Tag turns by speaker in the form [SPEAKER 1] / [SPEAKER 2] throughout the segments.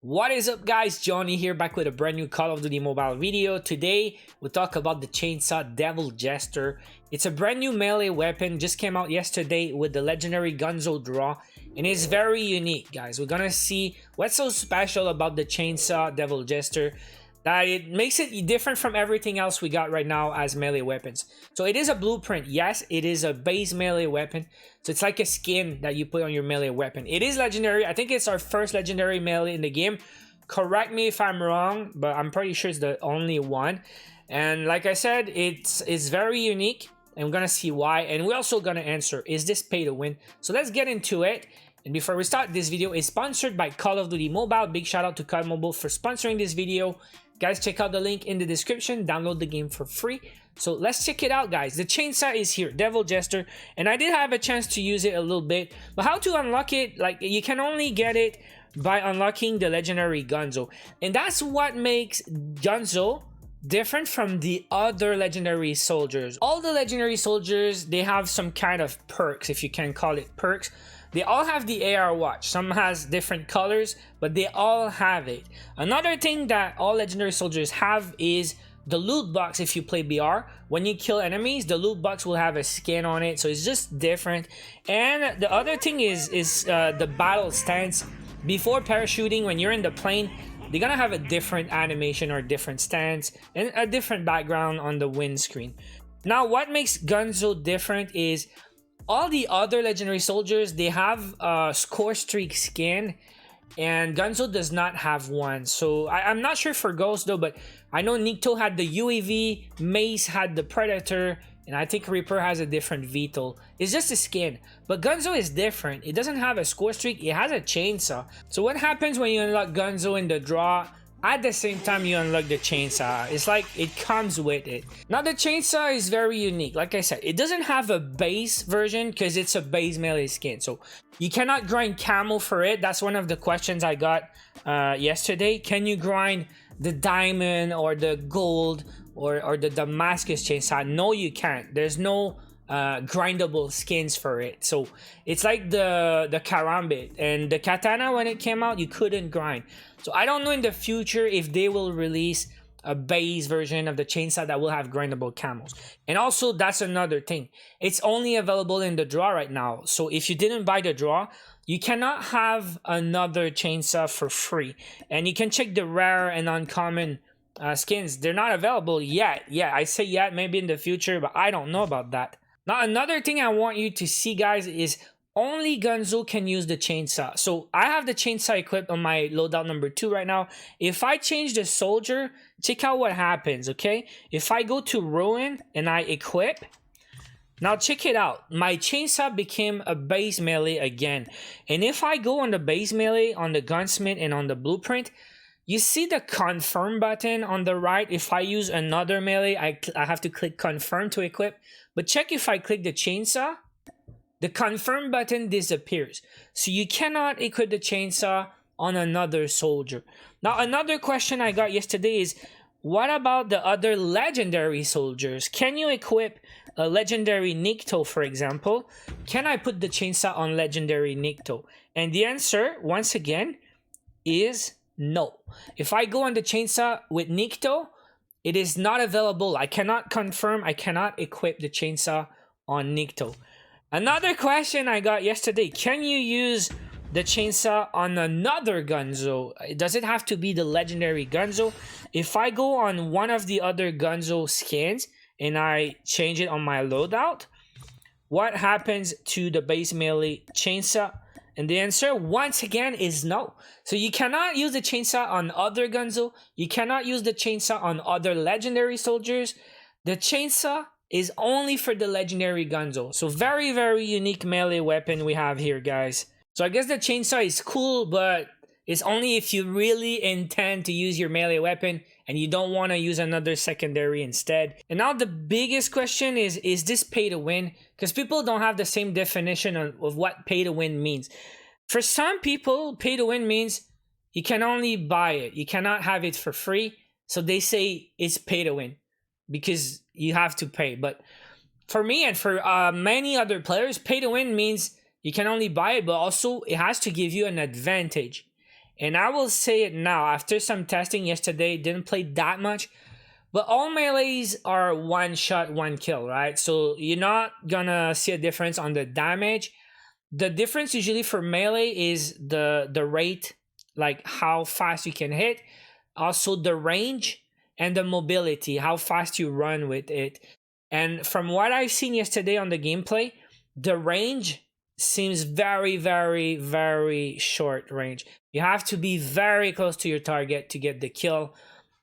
[SPEAKER 1] What is up, guys? Johnny here, back with a brand new Call of Duty Mobile video. Today we'll talk about the Chainsaw Devil Jester. It's a brand new melee weapon, just came out yesterday with the legendary gunzo draw, and it's very unique, guys. We're gonna see what's so special about the Chainsaw Devil Jester that it makes it different from everything else we got right now as melee weapons. So it is a blueprint. Yes, it is a base melee weapon, so it's like a skin that you put on your melee weapon. It is legendary. I think it's our first legendary melee in the game. Correct me if I'm wrong, but I'm pretty sure it's the only one. And like I said, it's very unique, and we're gonna see why, and we're also gonna answer, is this pay to win? So let's get into it. And before we start, this video is sponsored by Call of Duty Mobile. Big shout out to COD Mobile for sponsoring this video. Guys, check out the link in the description. Download the game for free. So let's check it out, guys. The Chainsaw is here, Devil Jester, and I did have a chance to use it a little bit. But how to unlock it? Like, you can only get it by unlocking the legendary gunzo, and that's what makes gunzo different from the other legendary soldiers. All the legendary soldiers, they have some kind of perks, if you can call it perks. They all have the AR watch. Some has different colors, but they all have it. Another thing that all legendary soldiers have is the loot box. If you play BR, when you kill enemies, the loot box will have a skin on it, so it's just different. And the other thing is the battle stance. Before parachuting, when you're in the plane, they're gonna have a different animation or different stance and a different background on the windscreen. Now, what makes gunzo different is all the other legendary soldiers, they have a score streak skin, and gunzo does not have one. So I'm not sure for Ghost though, but I know Nikto had the UAV, Mace had the Predator, and I think Reaper has a different VTOL. It's just a skin, but gunzo is different. It doesn't have a score streak, it has a chainsaw. So what happens when you unlock gunzo in the draw? At the same time, you unlock the chainsaw. It's like it comes with it. Now, the chainsaw is very unique. Like I said, it doesn't have a base version because it's a base melee skin. So you cannot grind camo for it. That's one of the questions I got yesterday. Can you grind the diamond or the gold or the Damascus chainsaw? No, you can't. There's no grindable skins for it. So it's like the karambit and the katana. When it came out, you couldn't grind. So I don't know in the future if they will release a base version of the chainsaw that will have grindable camos. And also, that's another thing, it's only available in the draw right now. So if you didn't buy the draw, you cannot have another chainsaw for free. And you can check the rare and uncommon skins. They're not available yet. Yeah, I say yet, maybe in the future, but I don't know about that. Now, another thing I want you to see, guys, is only gunzo can use the chainsaw. So I have the chainsaw equipped on my loadout number 2 right now. If I change the soldier, check out what happens, okay? If I go to ruin and I equip, now check it out. My chainsaw became a base melee again. And if I go on the base melee, on the gunsmith and on the blueprint, you see the confirm button on the right. If I use another melee, I have to click confirm to equip. But check, if I click the chainsaw, the confirm button disappears. So you cannot equip the chainsaw on another soldier. Now, another question I got yesterday is, what about the other legendary soldiers? Can you equip a legendary Nikto, for example? Can I put the chainsaw on legendary Nikto? And the answer, once again, is no. If I go on the chainsaw with Nikto, it is not available. I cannot confirm, I cannot equip the chainsaw on Nikto. Another question I got yesterday, can you use the chainsaw on another gunzo? Does it have to be the legendary gunzo? If I go on one of the other gunzo skins and I change it on my loadout, what happens to the base melee chainsaw? And the answer, once again, is no. So you cannot use the chainsaw on other gunzo. You cannot use the chainsaw on other legendary soldiers. The chainsaw is only for the legendary gunzo. So very, very unique melee weapon we have here, guys. So I guess the chainsaw is cool, but it's only if you really intend to use your melee weapon and you don't want to use another secondary instead. And now the biggest question is this pay to win? Because people don't have the same definition of what pay to win means. For some people, pay to win means you can only buy it. You cannot have it for free. So they say it's pay to win because you have to pay. But for me and for many other players, pay to win means you can only buy it, but also it has to give you an advantage. And I will say it now, after some testing yesterday, didn't play that much, but all melees are one shot, one kill, right? So you're not gonna see a difference on the damage. The difference usually for melee is the rate, like how fast you can hit, also the range and the mobility, how fast you run with it. And from what I've seen yesterday on the gameplay, the range seems very, very, very short range. You have to be very close to your target to get the kill.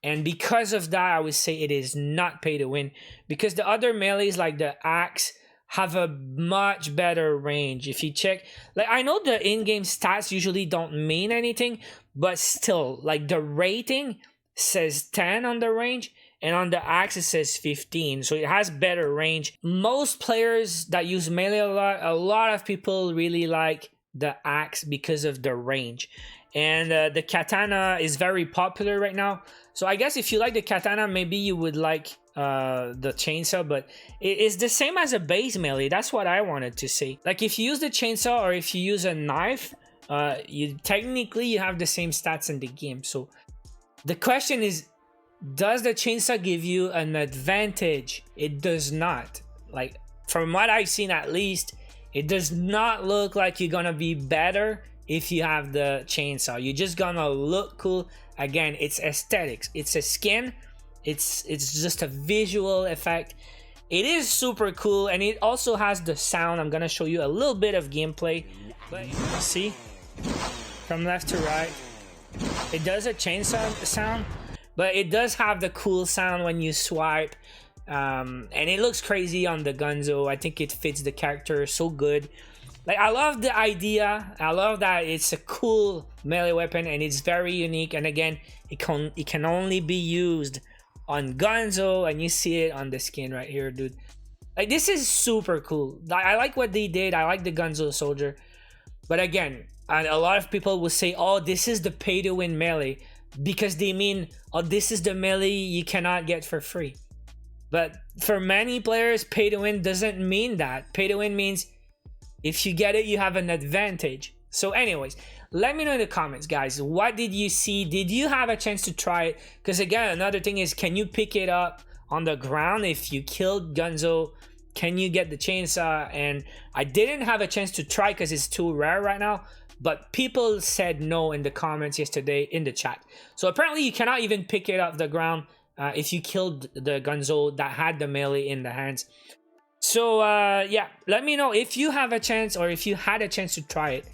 [SPEAKER 1] And because of that, I would say it is not pay to win, because the other melees like the axe have a much better range. If you check, like, I know the in-game stats usually don't mean anything, but still, like, the rating says 10 on the range, and on the axe it says 15, so it has better range. Most players that use melee a lot of people really like the axe because of the range. And the katana is very popular right now, so I guess if you like the katana, maybe you would like the chainsaw, but it's the same as a base melee. That's what I wanted to say. Like, if you use the chainsaw or if you use a knife, you technically you have the same stats in the game. So the question is, does the chainsaw give you an advantage? It does not. Like, from what I've seen, at least, it does not look like you're gonna be better if you have the chainsaw. You're just gonna look cool. Again, it's aesthetics, it's a skin, it's just a visual effect. It is super cool, and it also has the sound. I'm gonna show you a little bit of gameplay, but see, from left to right, it does a chainsaw sound, but it does have the cool sound when you swipe. And it looks crazy on the gunzo. I think it fits the character so good. Like, I love the idea. I love that it's a cool melee weapon and it's very unique. And again, it can only be used on gunzo, and you see it on the skin right here, dude. Like, this is super cool. I like what they did. I like the gunzo soldier. But again, a lot of people will say, oh, this is the pay to win melee, because they mean, oh, this is the melee you cannot get for free. But for many players, pay to win doesn't mean that. Pay to win means if you get it, you have an advantage. So anyways, let me know in the comments, guys. What did you see? Did you have a chance to try it? Because again, another thing is, can you pick it up on the ground if you killed gunzo? Can you get the chainsaw? And I didn't have a chance to try because it's too rare right now. But people said no in the comments yesterday in the chat. So apparently you cannot even pick it off the ground if you killed the gunzo that had the melee in the hands. So yeah, let me know if you have a chance, or if you had a chance to try it.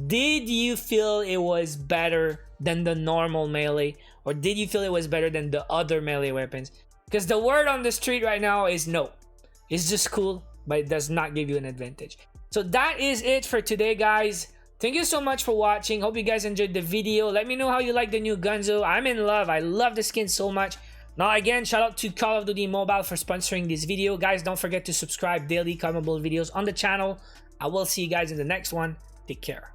[SPEAKER 1] Did you feel it was better than the normal melee, or did you feel it was better than the other melee weapons? Because the word on the street right now is no. It's just cool, but it does not give you an advantage. So that is it for today, guys. Thank you so much for watching. Hope you guys enjoyed the video. Let me know how you like the new gunzo. I'm in love. I love the skin so much. Now again, shout out to Call of Duty Mobile for sponsoring this video. Guys, don't forget to subscribe. Daily COD Mobile videos on the channel. I will see you guys in the next one. Take care.